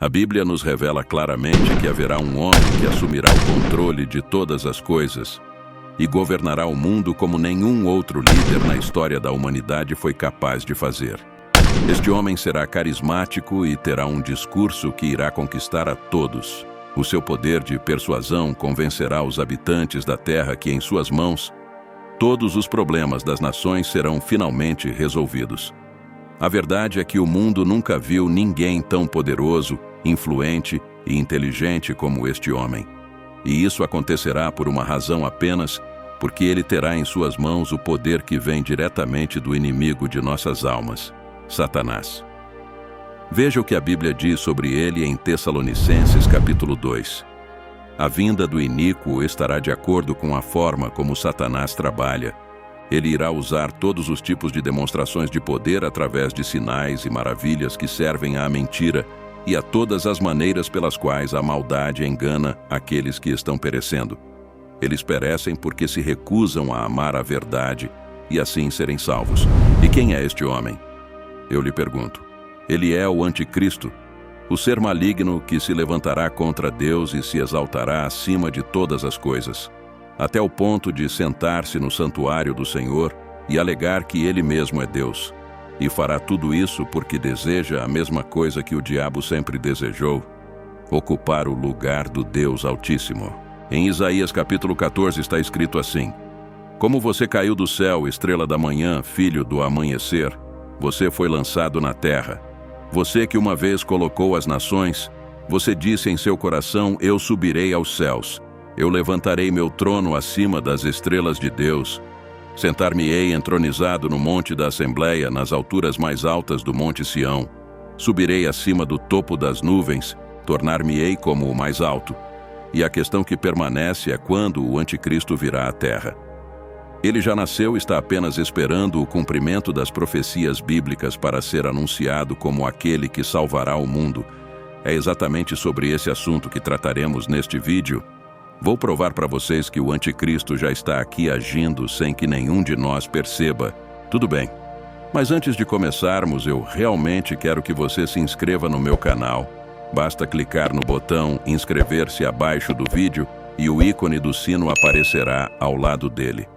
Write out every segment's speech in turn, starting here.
A Bíblia nos revela claramente que haverá um homem que assumirá o controle de todas as coisas e governará o mundo como nenhum outro líder na história da humanidade foi capaz de fazer. Este homem será carismático e terá um discurso que irá conquistar a todos. O seu poder de persuasão convencerá os habitantes da terra que, em suas mãos, todos os problemas das nações serão finalmente resolvidos. A verdade é que o mundo nunca viu ninguém tão poderoso, influente e inteligente como este homem. E isso acontecerá por uma razão apenas, porque ele terá em suas mãos o poder que vem diretamente do inimigo de nossas almas, Satanás. Veja o que a Bíblia diz sobre ele em Tessalonicenses capítulo 2. A vinda do iníquo estará de acordo com a forma como Satanás trabalha. Ele irá usar todos os tipos de demonstrações de poder através de sinais e maravilhas que servem à mentira e a todas as maneiras pelas quais a maldade engana aqueles que estão perecendo. Eles perecem porque se recusam a amar a verdade e assim serem salvos. E quem é este homem? Eu lhe pergunto. Ele é o Anticristo, o ser maligno que se levantará contra Deus e se exaltará acima de todas as coisas, até o ponto de sentar-se no santuário do Senhor e alegar que ele mesmo é Deus. E fará tudo isso porque deseja a mesma coisa que o diabo sempre desejou: ocupar o lugar do Deus Altíssimo. Em Isaías capítulo 14 está escrito assim: Como você caiu do céu, estrela da manhã, filho do amanhecer, você foi lançado na terra. Você que uma vez colocou as nações, você disse em seu coração: eu subirei aos céus. Eu levantarei meu trono acima das estrelas de Deus. Sentar-me-ei entronizado no monte da Assembleia, nas alturas mais altas do monte Sião. Subirei acima do topo das nuvens, tornar-me-ei como o mais alto. E a questão que permanece é quando o Anticristo virá à terra. Ele já nasceu e está apenas esperando o cumprimento das profecias bíblicas para ser anunciado como aquele que salvará o mundo. É exatamente sobre esse assunto que trataremos neste vídeo. Vou provar para vocês que o Anticristo já está aqui agindo sem que nenhum de nós perceba. Tudo bem. Mas antes de começarmos, eu realmente quero que você se inscreva no meu canal. Basta clicar no botão inscrever-se abaixo do vídeo e o ícone do sino aparecerá ao lado dele.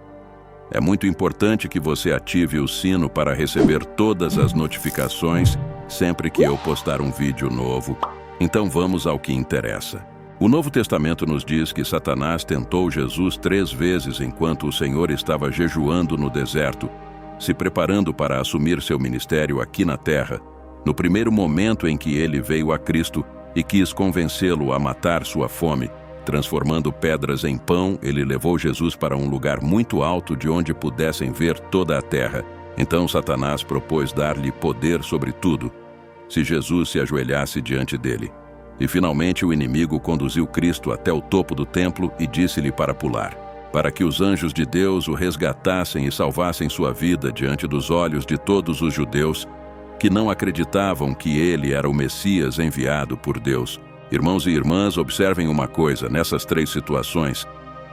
É muito importante que você ative o sino para receber todas as notificações sempre que eu postar um vídeo novo. Então vamos ao que interessa. O Novo Testamento nos diz que Satanás tentou Jesus 3 vezes enquanto o Senhor estava jejuando no deserto, se preparando para assumir seu ministério aqui na terra. No primeiro momento em que ele veio a Cristo e quis convencê-lo a matar sua fome, transformando pedras em pão, ele levou Jesus para um lugar muito alto de onde pudessem ver toda a terra. Então Satanás propôs dar-lhe poder sobre tudo, se Jesus se ajoelhasse diante dele. E finalmente o inimigo conduziu Cristo até o topo do templo e disse-lhe para pular, para que os anjos de Deus o resgatassem e salvassem sua vida diante dos olhos de todos os judeus que não acreditavam que ele era o Messias enviado por Deus. Irmãos e irmãs, observem uma coisa: nessas 3 situações,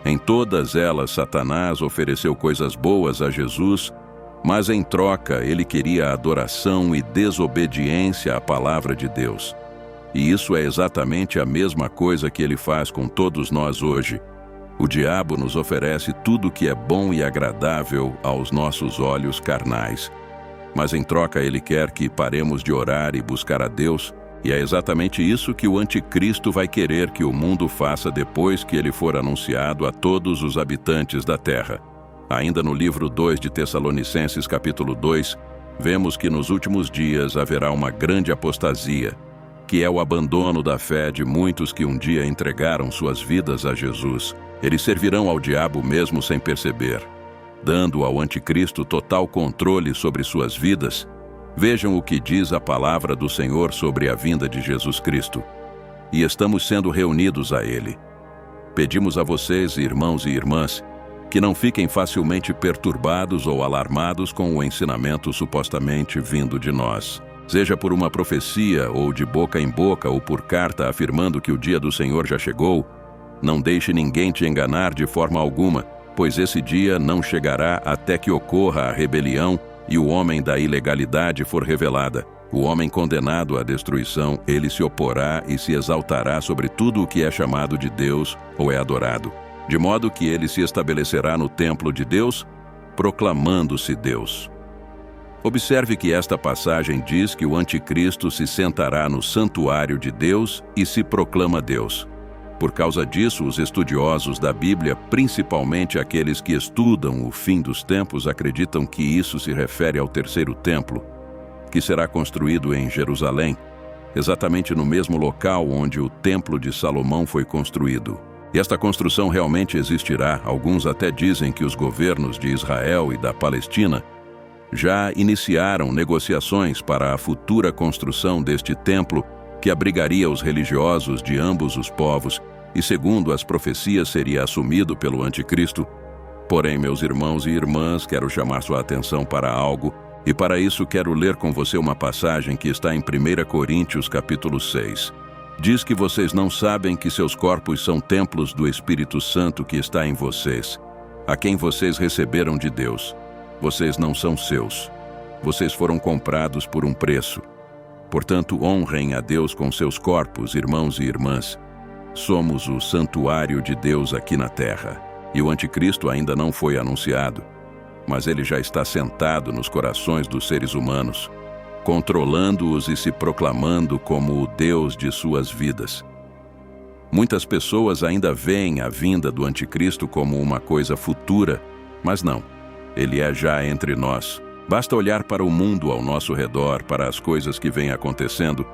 em todas elas Satanás ofereceu coisas boas a Jesus, mas em troca ele queria adoração e desobediência à palavra de Deus. E isso é exatamente a mesma coisa que ele faz com todos nós hoje. O diabo nos oferece tudo que é bom e agradável aos nossos olhos carnais. Mas em troca ele quer que paremos de orar e buscar a Deus, e é exatamente isso que o Anticristo vai querer que o mundo faça depois que ele for anunciado a todos os habitantes da terra. Ainda no livro 2 de Tessalonicenses capítulo 2, vemos que nos últimos dias haverá uma grande apostasia, que é o abandono da fé de muitos que um dia entregaram suas vidas a Jesus. Eles servirão ao diabo mesmo sem perceber, dando ao Anticristo total controle sobre suas vidas. Vejam o que diz a palavra do Senhor sobre a vinda de Jesus Cristo. E estamos sendo reunidos a Ele. Pedimos a vocês, irmãos e irmãs, que não fiquem facilmente perturbados ou alarmados com o ensinamento supostamente vindo de nós. Seja por uma profecia, ou de boca em boca, ou por carta afirmando que o dia do Senhor já chegou, não deixe ninguém te enganar de forma alguma, pois esse dia não chegará até que ocorra a rebelião e o homem da ilegalidade for revelada, O homem condenado à destruição, ele se oporá e se exaltará sobre tudo o que é chamado de Deus ou é adorado, de modo que ele se estabelecerá no templo de Deus, proclamando-se Deus. Observe que esta passagem diz que o anticristo se sentará no santuário de Deus e se proclama Deus. Por causa disso, os estudiosos da Bíblia, principalmente aqueles que estudam o fim dos tempos, acreditam que isso se refere ao terceiro templo, que será construído em Jerusalém, exatamente no mesmo local onde o Templo de Salomão foi construído. E esta construção realmente existirá. Alguns até dizem que os governos de Israel e da Palestina já iniciaram negociações para a futura construção deste templo que abrigaria os religiosos de ambos os povos e, segundo as profecias, seria assumido pelo anticristo. Porém, meus irmãos e irmãs, quero chamar sua atenção para algo, e para isso quero ler com você uma passagem que está em 1 Coríntios capítulo 6. Diz que vocês não sabem que seus corpos são templos do Espírito Santo que está em vocês, a quem vocês receberam de Deus. Vocês não são seus. Vocês foram comprados por um preço. Portanto, honrem a Deus com seus corpos, irmãos e irmãs. Somos o santuário de Deus aqui na terra. E o anticristo ainda não foi anunciado, mas ele já está sentado nos corações dos seres humanos, controlando-os e se proclamando como o Deus de suas vidas. Muitas pessoas ainda veem a vinda do anticristo como uma coisa futura, mas não. Ele é já entre nós. Basta olhar para o mundo ao nosso redor, para as coisas que vêm acontecendo,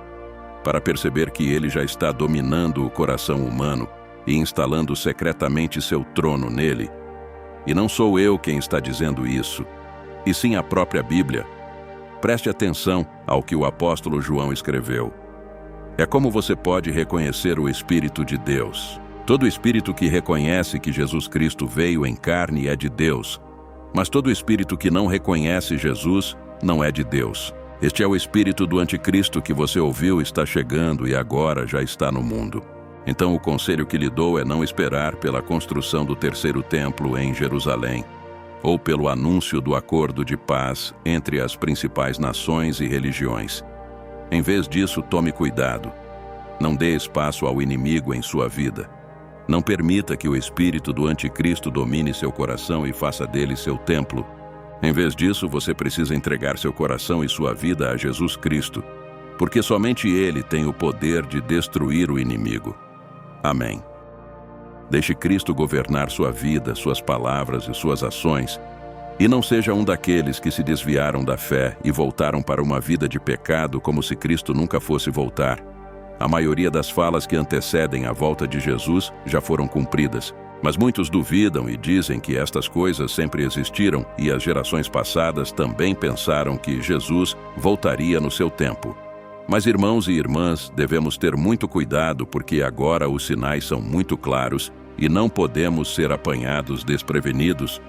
para perceber que ele já está dominando o coração humano e instalando secretamente seu trono nele. E não sou eu quem está dizendo isso, e sim a própria Bíblia. Preste atenção ao que o apóstolo João escreveu. É como você pode reconhecer o Espírito de Deus. Todo espírito que reconhece que Jesus Cristo veio em carne é de Deus, mas todo espírito que não reconhece Jesus não é de Deus. Este é o espírito do anticristo que você ouviu está chegando e agora já está no mundo. Então o conselho que lhe dou é não esperar pela construção do terceiro templo em Jerusalém, ou pelo anúncio do acordo de paz entre as principais nações e religiões. Em vez disso, tome cuidado. Não dê espaço ao inimigo em sua vida. Não permita que o espírito do anticristo domine seu coração e faça dele seu templo. Em vez disso, você precisa entregar seu coração e sua vida a Jesus Cristo, porque somente Ele tem o poder de destruir o inimigo. Amém. Deixe Cristo governar sua vida, suas palavras e suas ações, e não seja um daqueles que se desviaram da fé e voltaram para uma vida de pecado como se Cristo nunca fosse voltar. A maioria das falas que antecedem a volta de Jesus já foram cumpridas, mas muitos duvidam e dizem que estas coisas sempre existiram e as gerações passadas também pensaram que Jesus voltaria no seu tempo. Mas, irmãos e irmãs, devemos ter muito cuidado porque agora os sinais são muito claros e não podemos ser apanhados desprevenidos,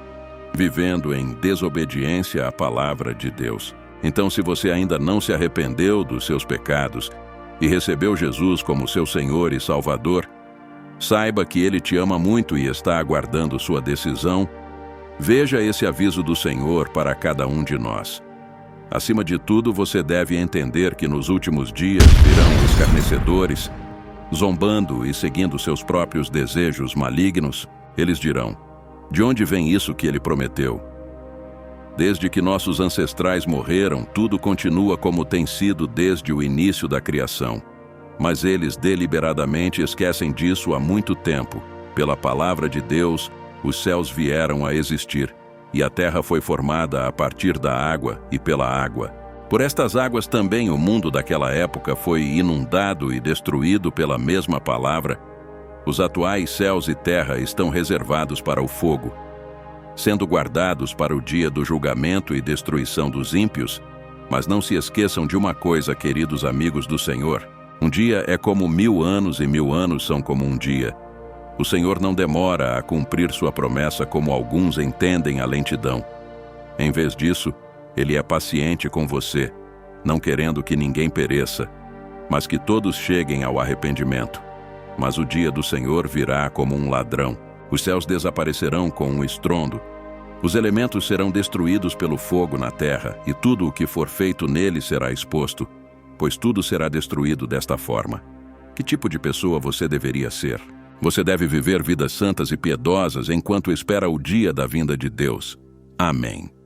vivendo em desobediência à palavra de Deus. Então, se você ainda não se arrependeu dos seus pecados e recebeu Jesus como seu Senhor e Salvador, saiba que Ele te ama muito e está aguardando sua decisão. Veja esse aviso do Senhor para cada um de nós. Acima de tudo, você deve entender que nos últimos dias virão escarnecedores, zombando e seguindo seus próprios desejos malignos. Eles dirão: de onde vem isso que ele prometeu? Desde que nossos ancestrais morreram, tudo continua como tem sido desde o início da criação. Mas eles deliberadamente esquecem disso há muito tempo. Pela palavra de Deus, os céus vieram a existir, e a terra foi formada a partir da água e pela água. Por estas águas também o mundo daquela época foi inundado e destruído pela mesma palavra. Os atuais céus e terra estão reservados para o fogo, sendo guardados para o dia do julgamento e destruição dos ímpios. Mas não se esqueçam de uma coisa, queridos amigos do Senhor. Um dia é como 1000 anos e 1000 anos são como um dia. O Senhor não demora a cumprir sua promessa como alguns entendem a lentidão. Em vez disso, Ele é paciente com você, não querendo que ninguém pereça, mas que todos cheguem ao arrependimento. Mas o dia do Senhor virá como um ladrão. Os céus desaparecerão com um estrondo. Os elementos serão destruídos pelo fogo na terra, e tudo o que for feito nele será exposto. pois tudo será destruído desta forma. Que tipo de pessoa você deveria ser? Você deve viver vidas santas e piedosas enquanto espera o dia da vinda de Deus. Amém.